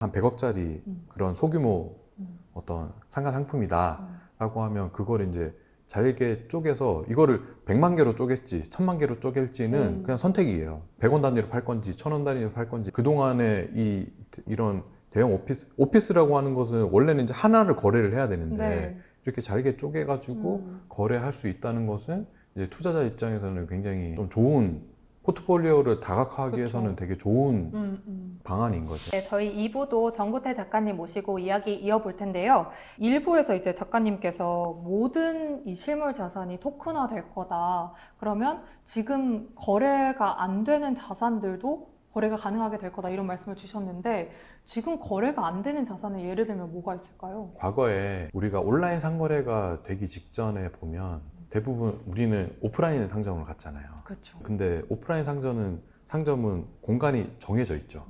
한 100억짜리 그런 소규모 어떤 상가 상품이다 라고 하면 그걸 이제 잘게 쪼개서 이거를 100만 개로 쪼갤지 1000만 개로 쪼갤지는 그냥 선택이에요. 100원 단위로 팔 건지 1000원 단위로 팔 건지. 그동안에 이런 대형 오피스라고 하는 것은 원래는 이제 하나를 거래를 해야 되는데 네. 이렇게 잘게 쪼개가지고 거래할 수 있다는 것은 이제 투자자 입장에서는 굉장히 좀 좋은, 포트폴리오를 다각화하기 그쵸. 위해서는 되게 좋은 방안인 거죠. 네, 저희 2부도 정구태 작가님 모시고 이야기 이어볼 텐데요. 1부에서 이제 작가님께서 모든 이 실물 자산이 토큰화 될 거다. 그러면 지금 거래가 안 되는 자산들도 거래가 가능하게 될 거다. 이런 말씀을 주셨는데 지금 거래가 안 되는 자산은 예를 들면 뭐가 있을까요? 과거에 우리가 온라인 상거래가 되기 직전에 보면 대부분 우리는 오프라인 상점을 갔잖아요. 그렇죠. 근데 오프라인 상점은 공간이 정해져 있죠.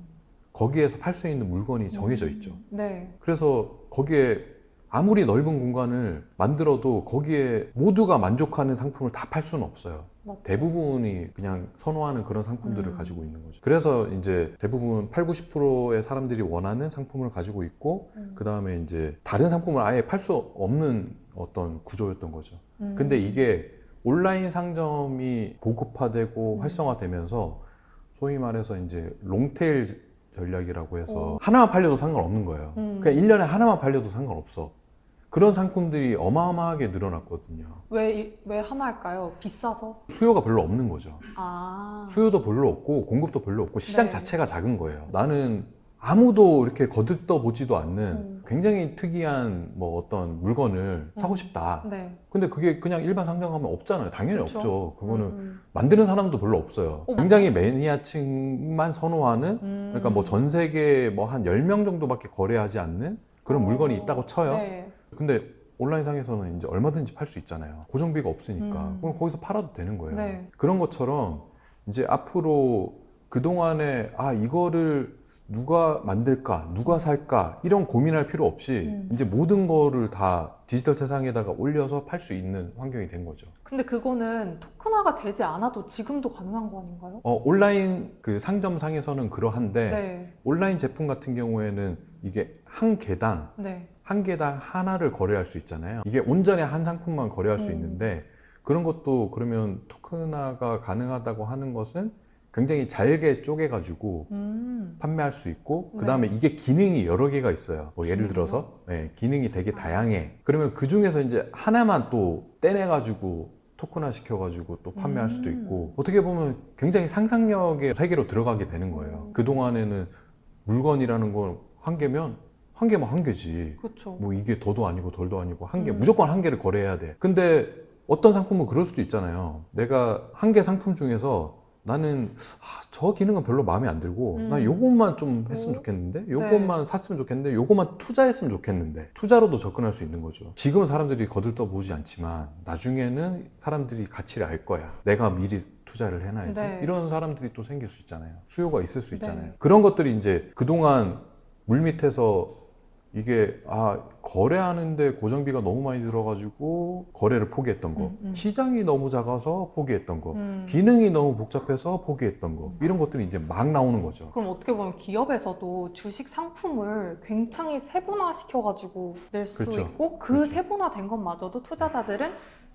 거기에서 팔 수 있는 물건이 정해져 있죠. 네. 그래서 거기에 아무리 넓은 공간을 만들어도 거기에 모두가 만족하는 상품을 다 팔 수는 없어요. 맞죠. 대부분이 그냥 선호하는 그런 상품들을 가지고 있는 거죠. 그래서 이제 대부분 8, 90%의 사람들이 원하는 상품을 가지고 있고 그 다음에 이제 다른 상품을 아예 팔 수 없는 어떤 구조였던 거죠. 근데 이게 온라인 상점이 보급화되고 활성화되면서 소위 말해서 이제 롱테일 전략이라고 해서 하나만 팔려도 상관없는 거예요. 그냥 1년에 하나만 팔려도 상관없어. 그런 상품들이 어마어마하게 늘어났거든요. 왜 하나일까요? 비싸서? 수요가 별로 없는 거죠. 아. 수요도 별로 없고 공급도 별로 없고 시장 네. 자체가 작은 거예요. 나는 아무도 이렇게 거들떠 보지도 않는 굉장히 특이한 뭐 어떤 물건을 사고 싶다. 네. 근데 그게 그냥 일반 상점 가면 없잖아요. 당연히 그쵸. 없죠. 그거는 만드는 사람도 별로 없어요. 굉장히 매니아층만 선호하는, 그러니까 뭐 전 세계에 뭐 한 10명 정도밖에 거래하지 않는 그런 물건이 있다고 쳐요. 네. 근데 온라인상에서는 이제 얼마든지 팔 수 있잖아요. 고정비가 없으니까. 그럼 거기서 팔아도 되는 거예요. 네. 그런 것처럼 이제 앞으로 그동안에 이거를 누가 만들까, 누가 살까 이런 고민할 필요 없이 이제 모든 거를 다 디지털 세상에다가 올려서 팔 수 있는 환경이 된 거죠. 근데 그거는 토큰화가 되지 않아도 지금도 가능한 거 아닌가요? 온라인 그 상점상에서는 그러한데 네. 온라인 제품 같은 경우에는 이게 한 개당 네. 한 개당 하나를 거래할 수 있잖아요. 이게 온전히 한 상품만 거래할 수 있는데 그런 것도 그러면 토큰화가 가능하다고 하는 것은 굉장히 잘게 쪼개가지고 판매할 수 있고 그 다음에 이게 기능이 여러 개가 있어요. 뭐 예를 들어서 기능이 되게 다양해. 그러면 그 중에서 이제 하나만 또 떼내가지고 토큰화 시켜가지고 또 판매할 수도 있고 어떻게 보면 굉장히 상상력의 세계로 들어가게 되는 거예요. 그동안에는 물건이라는 걸 한 개면 한 개면 한 개지. 그렇죠. 뭐 이게 더도 아니고 덜도 아니고 한 개, 무조건 한 개를 거래해야 돼. 근데 어떤 상품은 그럴 수도 있잖아요. 내가 한 개 상품 중에서 나는 저 기능은 별로 마음에 안 들고 나 요것만 좀 했으면 좋겠는데 요것만 샀으면 좋겠는데 요것만 투자했으면 좋겠는데 투자로도 접근할 수 있는 거죠. 지금은 사람들이 거들떠 보지 않지만 나중에는 사람들이 가치를 알 거야. 내가 미리 투자를 해놔야지. 네. 이런 사람들이 또 생길 수 있잖아요. 수요가 있을 수 있잖아요. 그런 것들이 이제 그동안 물밑에서 이게 거래하는데 고정비가 너무 많이 들어가지고 거래를 포기했던 거, 시장이 너무 작아서 포기했던 거, 기능이 너무 복잡해서 포기했던 거, 이런 것들이 이제 막 나오는 거죠. 그럼 어떻게 보면 기업에서도 주식 상품을 굉장히 세분화시켜가지고 낼 수 그렇죠. 있고 그 그렇죠. 세분화된 것마저도 투자자들은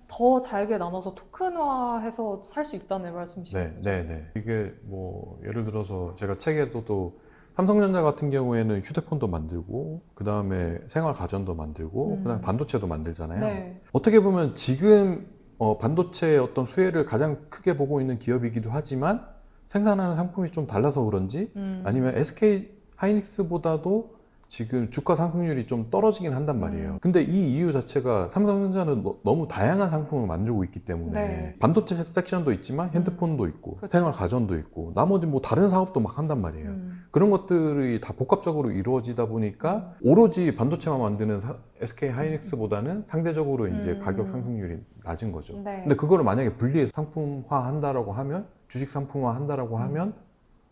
더 잘게 나눠서 토큰화해서 살 수 있다는 말씀이시죠? 네. 이게 뭐 예를 들어서 제가 책에도 또 삼성전자 같은 경우에는 휴대폰도 만들고 그 다음에 생활 가전도 만들고 그 다음에 반도체도 만들잖아요. 네. 어떻게 보면 지금 반도체의 어떤 수혜를 가장 크게 보고 있는 기업이기도 하지만 생산하는 상품이 좀 달라서 그런지 아니면 SK 하이닉스보다도 지금 주가 상승률이 좀 떨어지긴 한단 말이에요. 근데 이 이유 자체가 삼성전자는 너무 다양한 상품을 만들고 있기 때문에 네. 반도체 섹션도 있지만 핸드폰도 있고 그렇죠. 생활 가전도 있고 나머지 뭐 다른 사업도 막 한단 말이에요. 그런 것들이 다 복합적으로 이루어지다 보니까 오로지 반도체만 만드는 SK 하이닉스보다는 상대적으로 이제 가격 상승률이 낮은 거죠. 네. 근데 그거를 만약에 분리해서 상품화 한다라고 하면 주식 상품화 한다라고 하면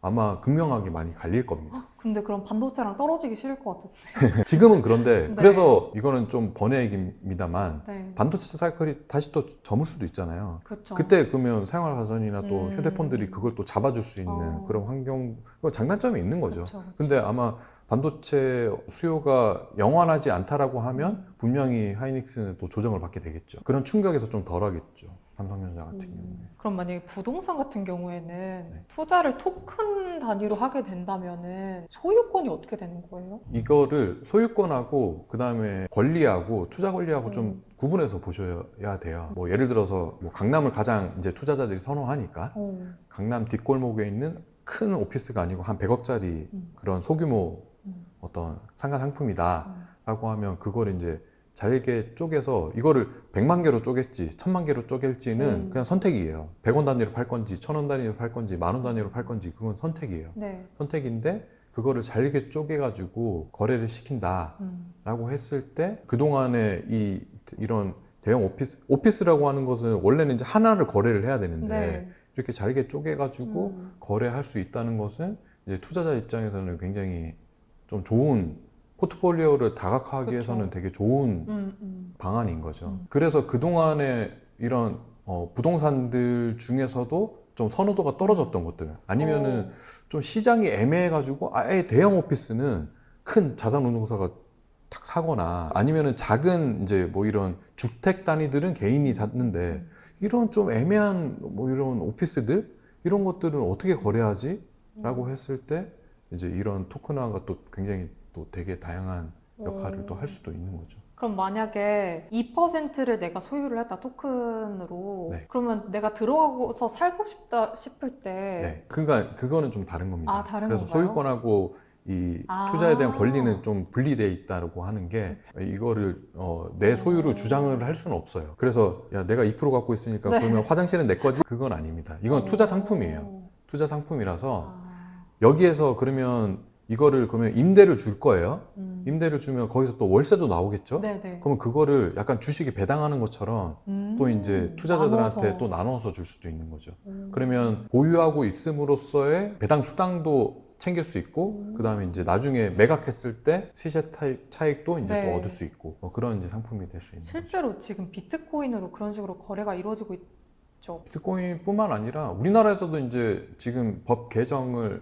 아마 극명하게 많이 갈릴 겁니다. 근데 그럼 반도체랑 떨어지기 싫을 것 같은데. 지금은 그런데 네. 그래서 이거는 좀 번외 얘기입니다만 네. 반도체 사이클이 다시 또 저물 수도 있잖아요. 그렇죠. 그때 그러면 생활 가전이나 또 휴대폰들이 그걸 또 잡아줄 수 있는 어. 그런 환경, 장단점이 있는 거죠. 그쵸. 근데 아마 반도체 수요가 영원하지 않다라고 하면 분명히 하이닉스는 또 조정을 받게 되겠죠. 그런 충격에서 좀 덜하겠죠. 삼성전자 같은 경우에. 그럼 만약에 부동산 같은 경우에는 네. 투자를 토큰 단위로 하게 된다면은 소유권이 어떻게 되는 거예요? 이거를 소유권하고 그다음에 권리하고 투자 권리하고 좀 구분해서 보셔야 돼요. 뭐 예를 들어서 뭐 강남을 가장 이제 투자자들이 선호하니까 강남 뒷골목에 있는 큰 오피스가 아니고 한 100억짜리 그런 소규모 어떤 상가 상품이다라고 하면 그걸 이제 잘게 쪼개서 이거를 100만 개로 쪼갤지 1000만 개로 쪼갤지는 그냥 선택이에요. 100원 단위로 팔 건지 1000원 단위로 팔 건지 10,000원 단위로 팔 건지 그건 선택이에요. 네. 선택인데 그거를 잘게 쪼개가지고 거래를 시킨다라고 했을 때 그동안에 이런 대형 오피스라고 하는 것은 원래는 이제 하나를 거래를 해야 되는데 네. 이렇게 잘게 쪼개가지고 거래할 수 있다는 것은 이제 투자자 입장에서는 굉장히 좀 좋은 포트폴리오를 다각화하기 그쵸. 위해서는 되게 좋은 방안인 거죠. 그래서 그동안에 이런 부동산들 중에서도 좀 선호도가 떨어졌던 것들 아니면은 좀 시장이 애매해가지고 아예 대형 오피스는 큰 자산운용사가 탁 사거나 아니면은 작은 이제 뭐 이런 주택 단위들은 개인이 샀는데 이런 좀 애매한 뭐 이런 오피스들 이런 것들은 어떻게 거래하지? 라고 했을 때 이제 이런 토큰화가 또 굉장히 또 되게 다양한 역할을 또 할 수도 있는 거죠. 그럼 만약에 2%를 내가 소유를 했다 토큰으로 네. 그러면 내가 들어가서 살고 싶다 싶을 때 네. 그러니까 그거는 좀 다른 겁니다. 아, 다른 그래서 건가요? 소유권하고 이 투자에 대한 권리는 좀 분리되어 있다고 하는 게 이거를 내 소유를 주장을 할 수는 없어요. 그래서 야 내가 2% 갖고 있으니까 네. 그러면 화장실은 내 거지? 그건 아닙니다. 이건 투자 상품이에요. 투자 상품이라서 아, 여기에서 그러면 이거를 그러면 임대를 줄 거예요. 임대를 주면 거기서 또 월세도 나오겠죠? 네네. 그러면 그거를 약간 주식에 배당하는 것처럼 또 이제 투자자들한테 나눠서. 또 나눠서 줄 수도 있는 거죠. 그러면 보유하고 있음으로써의 배당 수당도 챙길 수 있고 그 다음에 이제 나중에 매각했을 때 시세 차익도 이제 네. 또 얻을 수 있고 그런 이제 상품이 될 수 있는 거죠. 실제로 지금 비트코인으로 그런 식으로 거래가 이루어지고 있죠. 비트코인뿐만 아니라 우리나라에서도 이제 지금 법 개정이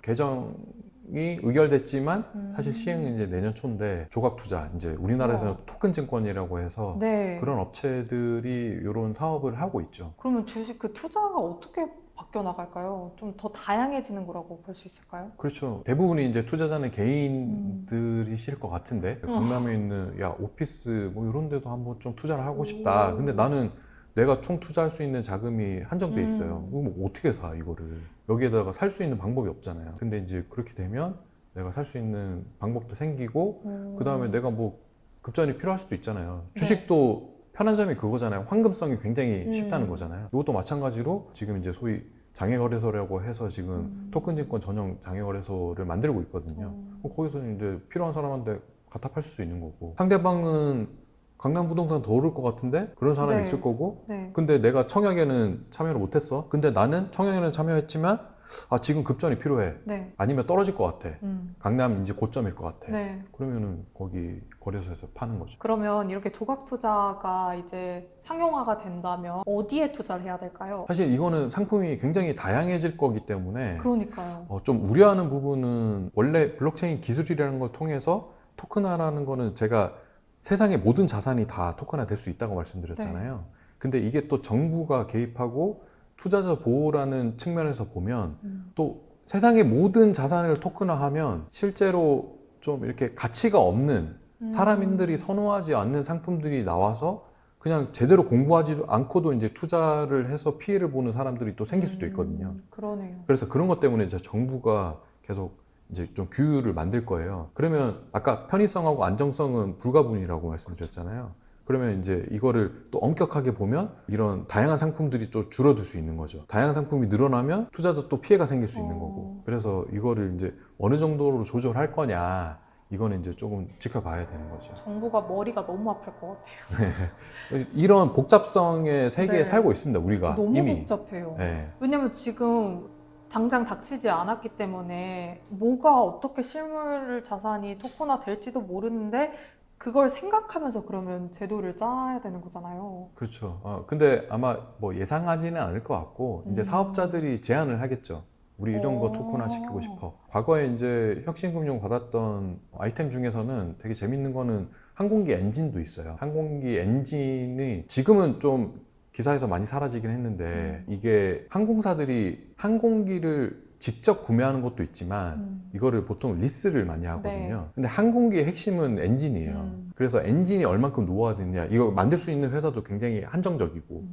의결됐지만 사실 시행은 이제 내년 초인데 조각 투자 이제 우리나라에서는 토큰 증권이라고 해서 네. 그런 업체들이 이런 사업을 하고 있죠. 그러면 주식 그 투자가 어떻게 바뀌어 나갈까요? 좀 더 다양해지는 거라고 볼 수 있을까요? 그렇죠. 대부분이 이제 투자자는 개인들이실 것 같은데 강남에 있는 야 오피스 뭐 이런 데도 한번 좀 투자를 하고 싶다. 근데 나는 내가 총 투자할 수 있는 자금이 한정돼 있어요. 이거 뭐 어떻게 사 이거를 여기에다가 살 수 있는 방법이 없잖아요. 근데 이제 그렇게 되면 내가 살 수 있는 방법도 생기고 그 다음에 내가 뭐 급전이 필요할 수도 있잖아요. 주식도 편한 점이 그거잖아요. 황금성이 굉장히 쉽다는 거잖아요. 이것도 마찬가지로 지금 이제 소위 장외거래소라고 해서 지금 토큰증권 전용 장외거래소를 만들고 있거든요. 거기서 이제 필요한 사람한테 갖다 팔 수도 있는 거고 상대방은 강남 부동산 더 오를 것 같은데 그런 사람이 네. 있을 거고 네. 근데 내가 청약에는 참여를 못했어. 근데 나는 청약에는 참여했지만 지금 급전이 필요해. 네. 아니면 떨어질 것 같아. 강남 이제 고점일 것 같아. 네. 그러면은 거기 거래소에서 파는 거죠. 그러면 이렇게 조각 투자가 이제 상용화가 된다면 어디에 투자를 해야 될까요? 사실 이거는 상품이 굉장히 다양해질 거기 때문에 그러니까요. 좀 우려하는 부분은 원래 블록체인 기술이라는 걸 통해서 토큰화라는 거는 제가 세상의 모든 자산이 다 토큰화 될 수 있다고 말씀드렸잖아요. 근데 이게 또 정부가 개입하고 투자자 보호라는 측면에서 보면 또 세상의 모든 자산을 토큰화하면 실제로 좀 이렇게 가치가 없는 사람들이 선호하지 않는 상품들이 나와서 그냥 제대로 공부하지 않고도 이제 투자를 해서 피해를 보는 사람들이 또 생길 수도 있거든요. 그러네요. 그래서 그런 것 때문에 이제 정부가 계속 이제 좀 규율을 만들 거예요. 그러면 아까 편의성하고 안정성은 불가분이라고 말씀드렸잖아요. 그러면 이제 이거를 또 엄격하게 보면 이런 다양한 상품들이 좀 줄어들 수 있는 거죠. 다양한 상품이 늘어나면 투자자 또 피해가 생길 수 있는 거고. 그래서 이거를 이제 어느 정도로 조절할 거냐. 이거는 이제 조금 지켜봐야 되는 거죠. 정부가 머리가 너무 아플 것 같아요. 이런 복잡성의 세계에 네. 살고 있습니다. 우리가 너무 이미. 복잡해요. 네. 왜냐면 지금 당장 닥치지 않았기 때문에 뭐가 어떻게 실물 자산이 토큰화 될지도 모르는데 그걸 생각하면서 그러면 제도를 짜야 되는 거잖아요. 그렇죠. 근데 아마 뭐 예상하지는 않을 것 같고 이제 사업자들이 제안을 하겠죠. 우리 이런 거 오. 토큰화 시키고 싶어. 과거에 이제 혁신금융 받았던 아이템 중에서는 되게 재밌는 거는 항공기 엔진도 있어요. 항공기 엔진이 지금은 좀 기사에서 많이 사라지긴 했는데 이게 항공사들이 항공기를 직접 구매하는 것도 있지만 이거를 보통 리스를 많이 하거든요. 네. 근데 항공기의 핵심은 엔진이에요. 그래서 엔진이 얼만큼 노후화됐냐, 이거 만들 수 있는 회사도 굉장히 한정적이고,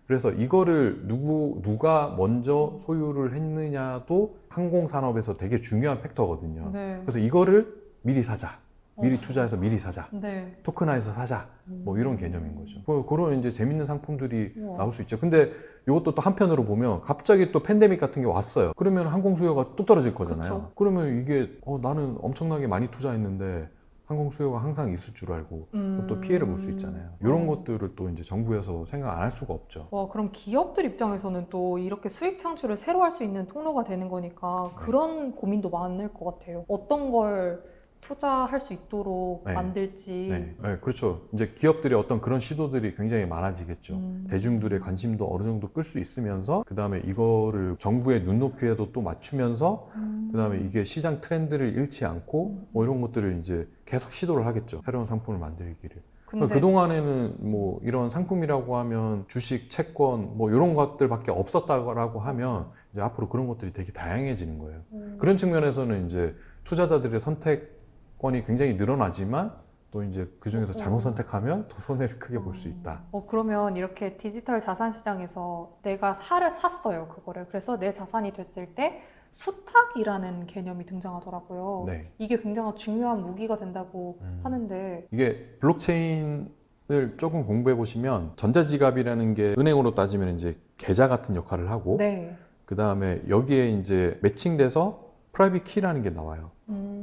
그래서 이거를 누가 먼저 소유를 했느냐도 항공산업에서 되게 중요한 팩터거든요. 네. 그래서 이거를 미리 사자, 미리 투자해서 미리 사자, 네. 토큰화해서 사자, 뭐 이런 개념인 거죠. 그런 이제 재밌는 상품들이 우와. 나올 수 있죠. 근데 이것도 또 한편으로 보면 갑자기 또 팬데믹 같은 게 왔어요. 그러면 항공 수요가 뚝 떨어질 거잖아요. 그쵸. 그러면 이게 나는 엄청나게 많이 투자했는데 항공 수요가 항상 있을 줄 알고 또 피해를 볼 수 있잖아요. 이런 것들을 또 이제 정부에서 생각 안 할 수가 없죠. 와, 그럼 기업들 입장에서는 또 이렇게 수익 창출을 새로 할 수 있는 통로가 되는 거니까 네. 그런 고민도 많을 것 같아요. 어떤 걸 투자할 수 있도록 네. 만들지. 네, 그렇죠. 이제 기업들의 어떤 그런 시도들이 굉장히 많아지겠죠. 대중들의 관심도 어느 정도 끌 수 있으면서 그 다음에 이거를 정부의 눈높이에도 또 맞추면서 그 다음에 이게 시장 트렌드를 잃지 않고 뭐 이런 것들을 이제 계속 시도를 하겠죠. 새로운 상품을 만들기를. 근데 그동안에는 뭐 이런 상품이라고 하면 주식, 채권 뭐 이런 것들밖에 없었다고 하면 이제 앞으로 그런 것들이 되게 다양해지는 거예요. 그런 측면에서는 이제 투자자들의 선택권이 굉장히 늘어나지만 또 이제 그 중에서 잘못 선택하면 더 손해를 크게 볼 수 있다. 그러면 이렇게 디지털 자산 시장에서 내가 샀어요, 그거를. 그래서 내 자산이 됐을 때 수탁이라는 개념이 등장하더라고요. 네. 이게 굉장히 중요한 무기가 된다고 하는데. 이게 블록체인을 조금 공부해 보시면 전자지갑이라는 게 은행으로 따지면 이제 계좌 같은 역할을 하고 네. 그 다음에 여기에 이제 매칭돼서 프라이빗 키라는 게 나와요.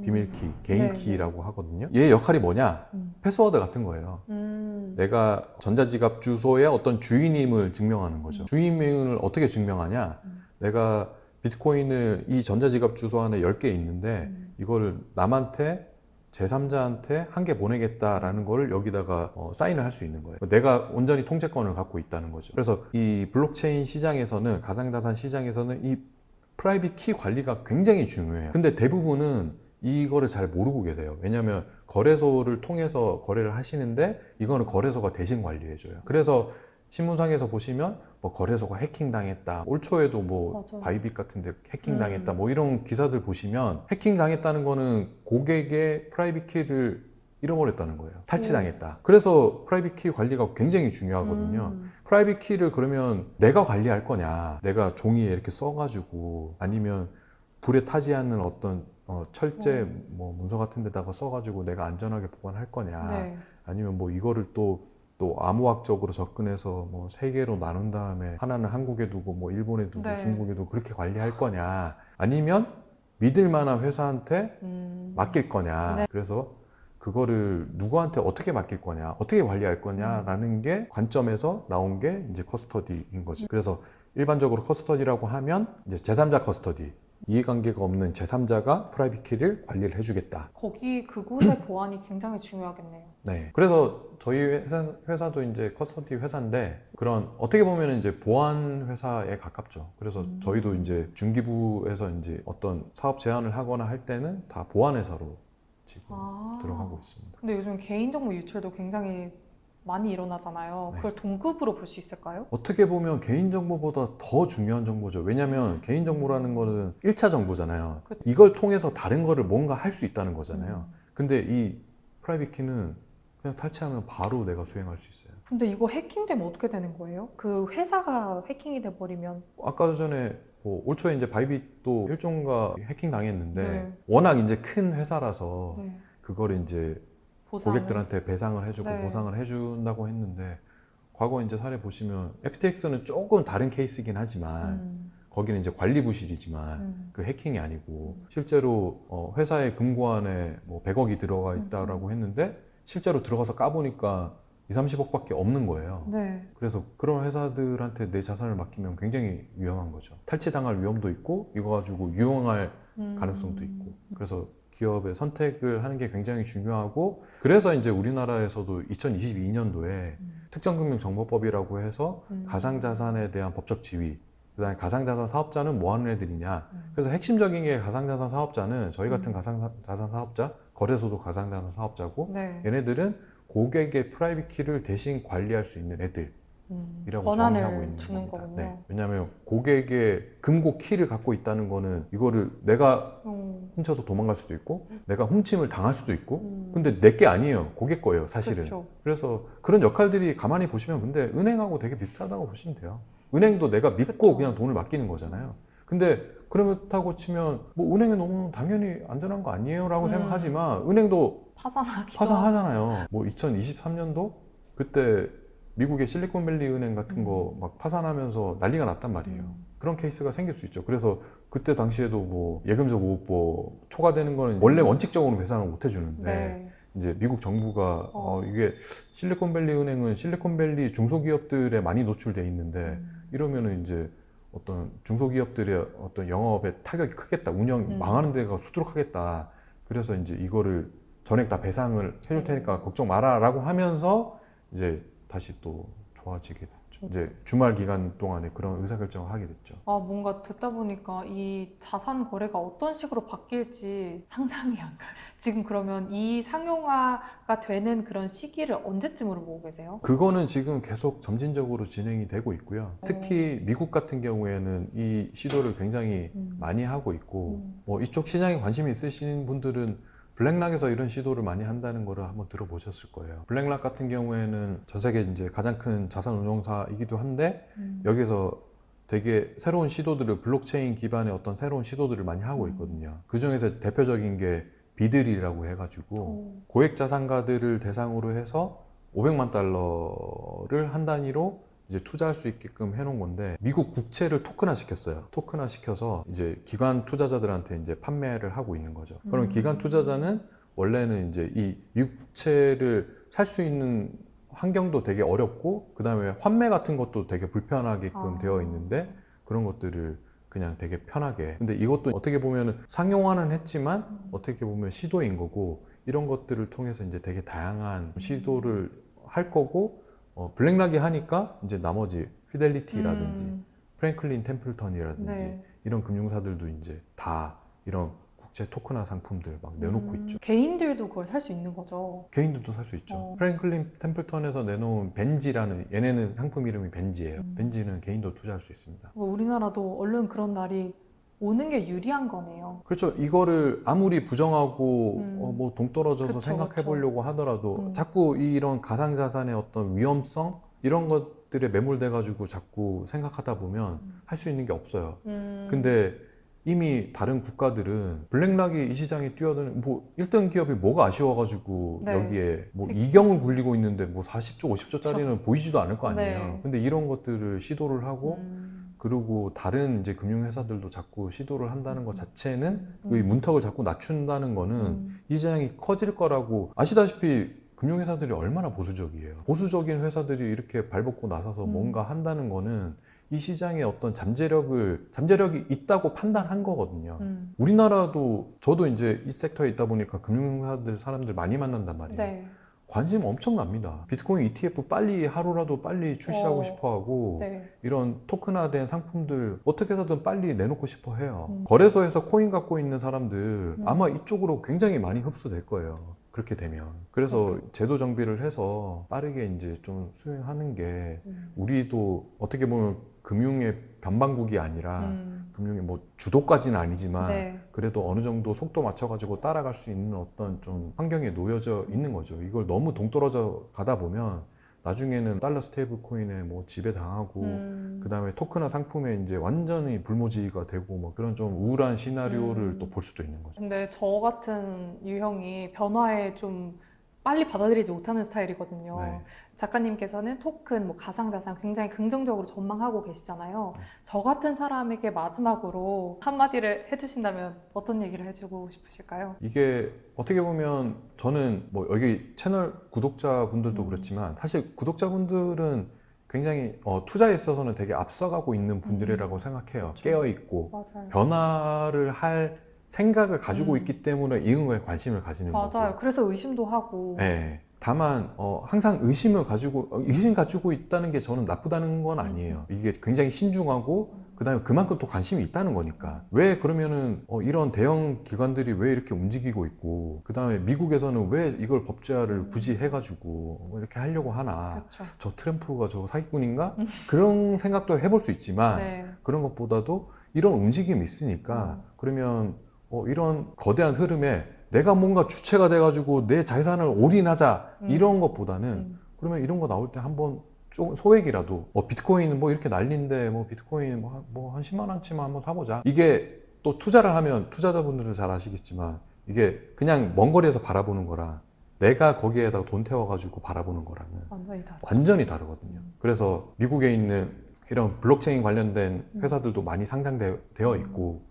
비밀키, 개인 네, 키라고 하거든요. 얘 역할이 뭐냐? 패스워드 같은 거예요. 내가 전자지갑 주소의 어떤 주인임을 증명하는 거죠. 주인임을 어떻게 증명하냐? 내가 비트코인을 이 전자지갑 주소 안에 10개 있는데 이거를 남한테 제3자한테 한 개 보내겠다라는 거를 여기다가 사인을 할 수 있는 거예요. 내가 온전히 통제권을 갖고 있다는 거죠. 그래서 이 블록체인 시장에서는, 가상자산 시장에서는 이 프라이빗 키 관리가 굉장히 중요해요. 근데 대부분은 이거를 잘 모르고 계세요. 왜냐하면 거래소를 통해서 거래를 하시는데 이거는 거래소가 대신 관리해줘요. 그래서 신문상에서 보시면 뭐 거래소가 해킹당했다. 올 초에도 뭐 맞아요. 바이빗 같은 데 해킹당했다. 뭐 이런 기사들 보시면 해킹당했다는 거는 고객의 프라이빗 키를 잃어버렸다는 거예요. 탈취당했다. 그래서 프라이빗 키 관리가 굉장히 중요하거든요. 프라이빗 키를 그러면 내가 관리할 거냐, 내가 종이에 이렇게 써가지고 아니면 불에 타지 않는 어떤 철제 뭐 문서 같은 데다가 써가지고 내가 안전하게 보관할 거냐, 네. 아니면 뭐 이거를 또 암호학적으로 접근해서 뭐 3개로 나눈 다음에 하나는 한국에 두고 뭐 일본에 두고 네. 중국에 두고 그렇게 관리할 거냐, 아니면 믿을 만한 회사한테 맡길 거냐. 네. 그래서 그거를 누구한테 어떻게 맡길 거냐, 어떻게 관리할 거냐라는 게 관점에서 나온 게 이제 커스터디인 거죠. 그래서 일반적으로 커스터디라고 하면 이제 제3자 커스터디, 이해관계가 없는 제3자가 프라이빗 키를 관리를 해주겠다. 거기 그곳의 보안이 굉장히 중요하겠네요. 네. 그래서 저희 회사도 이제 커스터디 회사인데 그런 어떻게 보면 이제 보안 회사에 가깝죠. 그래서 저희도 이제 중기부에서 이제 어떤 사업 제안을 하거나 할 때는 다 보안 회사로 지금 들어가고 있습니다. 근데 요즘 개인정보 유출도 굉장히 많이 일어나잖아요. 네. 그걸 동급으로 볼 수 있을까요? 어떻게 보면 개인정보보다 더 중요한 정보죠. 왜냐하면 개인정보라는 거는 1차 정보잖아요. 그쵸. 이걸 통해서 다른 거를 뭔가 할 수 있다는 거잖아요. 근데 이 프라이빗 키는 그냥 탈취하면 바로 내가 수행할 수 있어요. 근데 이거 해킹되면 어떻게 되는 거예요? 그 회사가 해킹이 돼버리면. 아까 전에 올 초에 이제 바이빗도 일종가 해킹 당했는데 네. 워낙 이제 큰 회사라서 네. 그걸 이제 보상을. 고객들한테 배상을 해주고 네. 보상을 해준다고 했는데 과거 이제 사례 보시면 FTX는 조금 다른 케이스이긴 하지만 거기는 이제 관리부실이지만 그 해킹이 아니고 실제로 회사의 금고안에 뭐 100억이 들어가 있다라고 했는데 실제로 들어가서 까보니까 2~30억밖에 없는 거예요. 네. 그래서 그런 회사들한테 내 자산을 맡기면 굉장히 위험한 거죠. 탈취당할 위험도 있고 이거 가지고 유용할 가능성도 있고. 그래서 기업의 선택을 하는 게 굉장히 중요하고 그래서 이제 우리나라에서도 2022년도에 특정금융정보법이라고 해서 가상자산에 대한 법적 지위 그다음에 가상자산 사업자는 뭐 하는 애들이냐. 그래서 핵심적인 게 가상자산 사업자는 저희 같은 가상자산 사업자, 거래소도 가상자산 사업자고 네. 얘네들은 고객의 프라이빗 키를 대신 관리할 수 있는 애들이라고 권한을 정의하고 있는 주는 겁니다. 거군요. 네. 왜냐하면 고객의 금고 키를 갖고 있다는 거는 이거를 내가 훔쳐서 도망갈 수도 있고 내가 훔침을 당할 수도 있고 근데 내 게 아니에요. 고객 거예요, 사실은. 그렇죠. 그래서 그런 역할들이 가만히 보시면 근데 은행하고 되게 비슷하다고 보시면 돼요. 은행도 내가 믿고 그렇죠. 그냥 돈을 맡기는 거잖아요. 근데 그렇다고 치면 뭐 은행에 너무 당연히 안전한 거 아니에요? 라고 생각하지만 은행도 파산하기도 파산하잖아요. 뭐 2023년도 그때 미국의 실리콘밸리 은행 같은 거 막 파산하면서 난리가 났단 말이에요. 그런 케이스가 생길 수 있죠. 그래서 그때 당시에도 뭐 예금적 보호법 초과되는 거는 원래 원칙적으로 배상을 못 해주는데 네. 이제 미국 정부가 이게 실리콘밸리 은행은 실리콘밸리 중소기업들에 많이 노출돼 있는데 이러면은 이제 어떤 중소기업들의 어떤 영업에 타격이 크겠다. 운영 망하는 데가 수두룩하겠다. 그래서 이제 이거를 전액 다 배상을 해줄 테니까 걱정 마라라고 하면서 이제 다시 또 좋아지게 됐죠. 이제 주말 기간 동안에 그런 의사결정을 하게 됐죠. 뭔가 듣다 보니까 이 자산 거래가 어떤 식으로 바뀔지 상상이 안 가요. 지금 그러면 이 상용화가 되는 그런 시기를 언제쯤으로 보고 계세요? 그거는 지금 계속 점진적으로 진행이 되고 있고요. 특히 미국 같은 경우에는 이 시도를 굉장히 많이 하고 있고 뭐 이쪽 시장에 관심이 있으신 분들은 블랙락에서 이런 시도를 많이 한다는 거를 한번 들어보셨을 거예요. 블랙락 같은 경우에는 전 세계 이제 가장 큰 자산 운용사이기도 한데 여기서 되게 새로운 시도들을 블록체인 기반의 어떤 새로운 시도들을 많이 하고 있거든요. 그 중에서 대표적인 게 비들이라고 해가지고 고액 자산가들을 대상으로 해서 500만 달러를 한 단위로 이제 투자할 수 있게끔 해놓은 건데 미국 국채를 토큰화 시켰어요. 토큰화 시켜서 이제 기관 투자자들한테 이제 판매를 하고 있는 거죠. 그럼 기관 투자자는 원래는 이제 이 미국 국채를 살 수 있는 환경도 되게 어렵고 그 다음에 환매 같은 것도 되게 불편하게끔 되어 있는데 그런 것들을 그냥 되게 편하게. 근데 이것도 어떻게 보면 상용화는 했지만 어떻게 보면 시도인 거고 이런 것들을 통해서 이제 되게 다양한 시도를 할 거고 블랙락이 하니까 이제 나머지 피델리티라든지 프랭클린 템플턴이라든지 네. 이런 금융사들도 이제 다 이런 국제 토큰화 상품들 막 내놓고 있죠. 개인들도 그걸 살 수 있는 거죠. 개인들도 살 수 있죠. 프랭클린 템플턴에서 내놓은 벤지라는 얘네는 상품 이름이 벤지예요. 벤지는 개인도 투자할 수 있습니다. 우리나라도 얼른 그런 날이 오는 게 유리한 거네요. 그렇죠. 이거를 아무리 부정하고 뭐 동떨어져서 그쵸, 생각해 보려고 하더라도 그쵸. 자꾸 이런 가상자산의 어떤 위험성 이런 것들에 매몰돼 가지고 자꾸 생각하다 보면 할 수 있는 게 없어요. 근데 이미 다른 국가들은 블랙락이 이 시장에 뛰어드는 뭐 1등 기업이 뭐가 아쉬워가지고 네. 여기에 뭐 이경을 굴리고 있는데 뭐 40조, 50조짜리는 보이지도 않을 거 아니에요. 네. 근데 이런 것들을 시도를 하고 그리고 다른 이제 금융회사들도 자꾸 시도를 한다는 것 자체는 이 문턱을 자꾸 낮춘다는 거는 이 시장이 커질 거라고 아시다시피 금융회사들이 얼마나 보수적이에요. 보수적인 회사들이 이렇게 발벗고 나서서 뭔가 한다는 거는 이 시장에 어떤 잠재력이 있다고 판단한 거거든요. 우리나라도 저도 이제 이 섹터에 있다 보니까 금융회사들 사람들 많이 만난단 말이에요. 네. 관심 엄청납니다. 비트코인 ETF 빨리 하루라도 빨리 출시하고 싶어 하고 네. 이런 토큰화된 상품들 어떻게 해서든 빨리 내놓고 싶어 해요. 거래소에서 코인 갖고 있는 사람들 아마 이쪽으로 굉장히 많이 흡수될 거예요. 그렇게 되면. 그래서 제도 정비를 해서 빠르게 이제 좀 수행하는 게 우리도 어떻게 보면 금융의 변방국이 아니라 금융의 뭐 주도까지는 아니지만 네. 그래도 어느 정도 속도 맞춰가지고 따라갈 수 있는 어떤 좀 환경에 놓여져 있는 거죠. 이걸 너무 동떨어져 가다 보면 나중에는 달러 스테이블 코인에 뭐 지배당하고 그 다음에 토큰화 상품에 이제 완전히 불모지가 되고 뭐 그런 좀 우울한 시나리오를 또 볼 수도 있는 거죠. 근데 저 같은 유형이 변화에 좀 빨리 받아들이지 못하는 스타일이거든요. 네. 작가님께서는 토큰, 뭐 가상자산 굉장히 긍정적으로 전망하고 계시잖아요. 저 같은 사람에게 마지막으로 한마디를 해주신다면 어떤 얘기를 해주고 싶으실까요? 이게 어떻게 보면 저는 뭐 여기 채널 구독자분들도 그렇지만 사실 구독자분들은 굉장히 투자에 있어서는 되게 앞서가고 있는 분들이라고 생각해요. 그렇죠. 깨어있고 맞아요. 변화를 할 생각을 가지고 있기 때문에 이런 거에 관심을 가지는 맞아요. 거고. 그래서 의심도 하고. 네. 다만 항상 의심 가지고 있다는 게 저는 나쁘다는 건 아니에요. 이게 굉장히 신중하고 그다음에 그만큼 또 관심이 있다는 거니까. 왜 그러면은 이런 대형 기관들이 왜 이렇게 움직이고 있고, 그다음에 미국에서는 왜 이걸 법제화를 굳이 해가지고 뭐 이렇게 하려고 하나. 그렇죠. 저 트럼프가 저 사기꾼인가? 그런 생각도 해볼 수 있지만 네. 그런 것보다도 이런 움직임이 있으니까 그러면 이런 거대한 흐름에 내가 뭔가 주체가 돼가지고 내 재산을 올인하자 이런 것보다는 그러면 이런 거 나올 때 한번 좀 소액이라도 비트코인 뭐 이렇게 난리인데 뭐 비트코인 뭐 한 10만 원치만 한번 사보자. 이게 또 투자를 하면 투자자분들은 잘 아시겠지만 이게 그냥 먼 거리에서 바라보는 거랑 내가 거기에다가 돈 태워가지고 바라보는 거랑은 완전히 다르죠. 완전히 다르거든요. 그래서 미국에 있는 이런 블록체인 관련된 회사들도 많이 상장되어 있고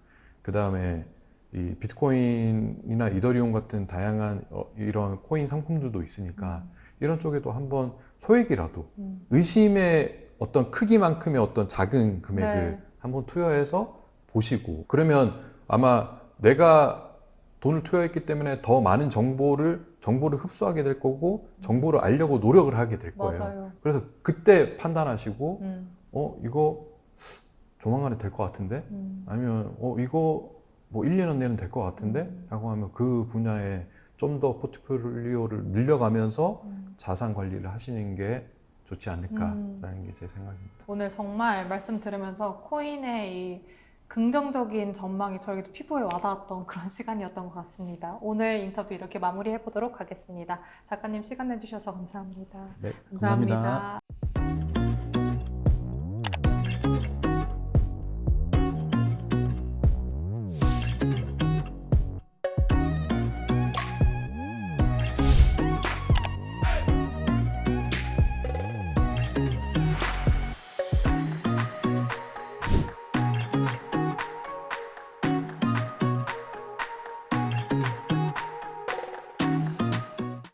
그 다음에 이 비트코인이나 이더리움 같은 다양한 이런 코인 상품들도 있으니까 이런 쪽에도 한번 소액이라도 의심의 어떤 크기만큼의 어떤 작은 금액을 네. 한번 투여해서 보시고 그러면 아마 내가 돈을 투여했기 때문에 더 많은 정보를 흡수하게 될 거고 정보를 알려고 노력을 하게 될 거예요. 맞아요. 그래서 그때 판단하시고 이거 조만간에 될 것 같은데 아니면 이거 뭐 1, 2년 내는 될 것 같은데 라고 하면 그 분야에 좀 더 포트폴리오를 늘려가면서 자산 관리를 하시는 게 좋지 않을까라는 게 제 생각입니다. 오늘 정말 말씀 들으면서 코인의 이 긍정적인 전망이 저에게도 피부에 와닿았던 그런 시간이었던 것 같습니다. 오늘 인터뷰 이렇게 마무리해 보도록 하겠습니다. 작가님 시간 내주셔서 감사합니다. 네, 감사합니다. 감사합니다.